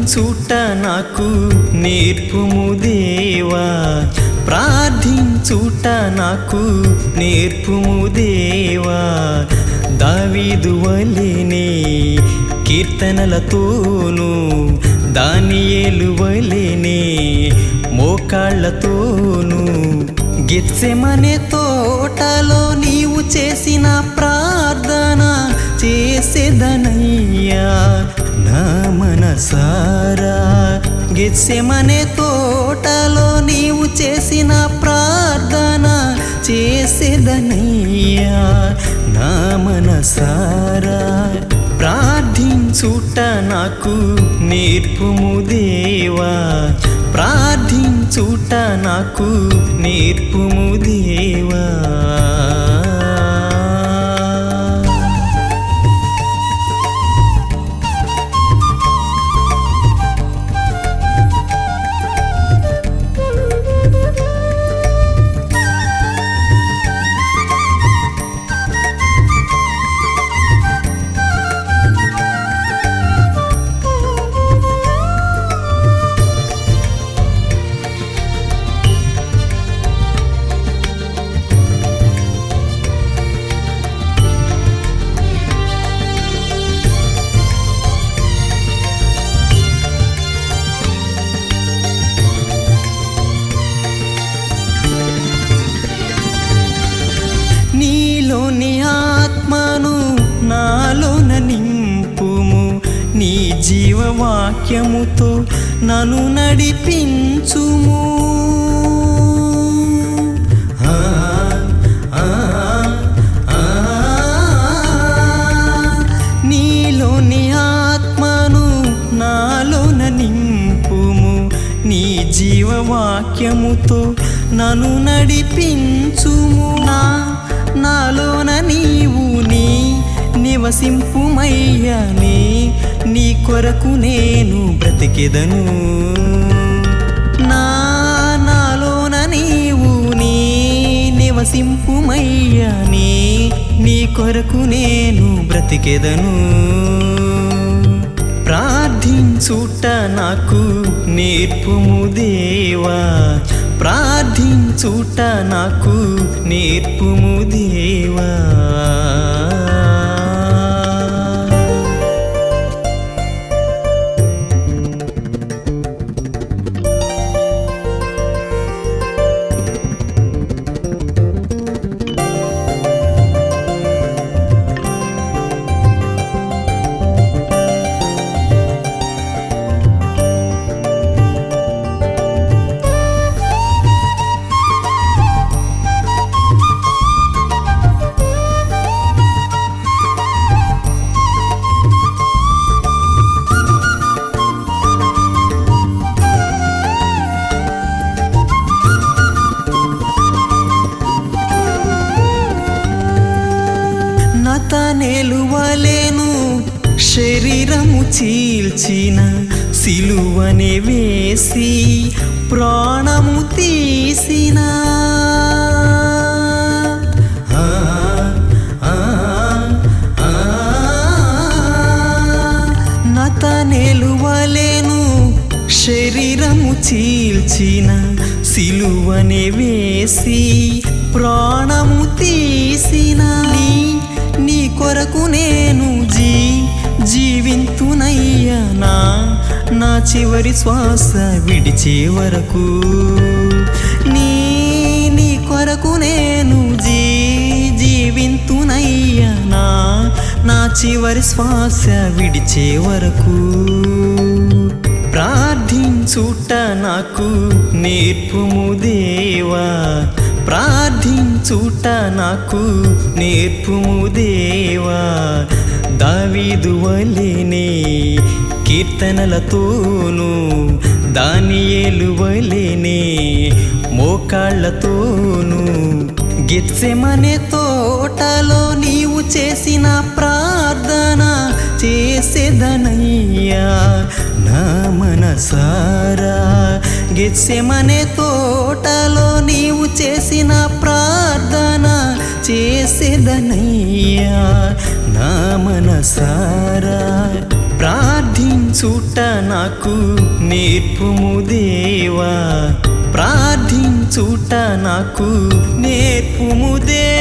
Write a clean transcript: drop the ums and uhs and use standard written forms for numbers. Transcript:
ప్రార్థించుట నాకు నేర్పుము దేవా, ప్రార్థించుట నాకు నేర్పుము దేవా. దావీదు వలెనే కీర్తనలతోను, దానియేలు వలెనే మోకాళ్ళతోను, గెత్సెమనే తోటలో నీవు చేసిన ప్రార్థన చేసేదనయ్యా నా మనసారా. గెత్సెమనే తోటలో నీవు చేసిన ప్రార్థన చేసేదనయ్యా నా మనసారా. ప్రార్థించుట నాకు నేర్పుము దేవా, ప్రార్థించుట నాకు నేర్పుము దేవా. నీలోని ఆత్మను నాలోన నింపుము, నీ జీవవాక్యముతో నన్ను నడిపించుము. నీలోని ఆత్మను నాలోన నింపుము, నీ జీవవాక్యముతో నన్ను నడిపించుము. నాలోన నీవు నివసింపుమయ్యా, నీ కొరకు నేను బ్రతికెదను. నాలోన నీవు నివసింపుమయ్యా, నీ కొరకు నేను బ్రతికెదను. ప్రార్థించుట నాకు నేర్పుము దేవా, ప్రార్థించుట నాకు నేర్పుము దేవా. నతనేలు వలెను శరీరము చీల్చిన, సిలువనే వేసి ప్రాణము తీసిన. నతనేలు వలెను శరీరము చీల్చిన, సిలువనే వేసి ప్రాణము తీసిన. నీ కొరకు నేను జీవింతునయ్యా, నా చివరి శ్వాస విడిచే వరకు. నీ కొరకు నేను జీవింతునయ్యా, నా చివరి శ్వాస విడిచే వరకు. ప్రార్థించుట నాకు నేర్పుము దేవా, ప్రార్థించుట నాకు నేర్పుము దేవా. దావీదు వలెనే కీర్తనలతోను, దానియేలు వలెనే మోకాళ్ళతోను, గెత్సెమనే తోటలో నీవు చేసిన ప్రార్థన చేసేదనయ్యా నా మనసారా. గెత్సెమనే తోటలో నీవు చేసిన ప్రార్థన చేసేదనయ్యా నా మనసారా. ప్రార్థించు ప్రార్థించుట నాకు నేర్పుము దేవా, ప్రార్థించుట నాకు నేర్పుము దేవా.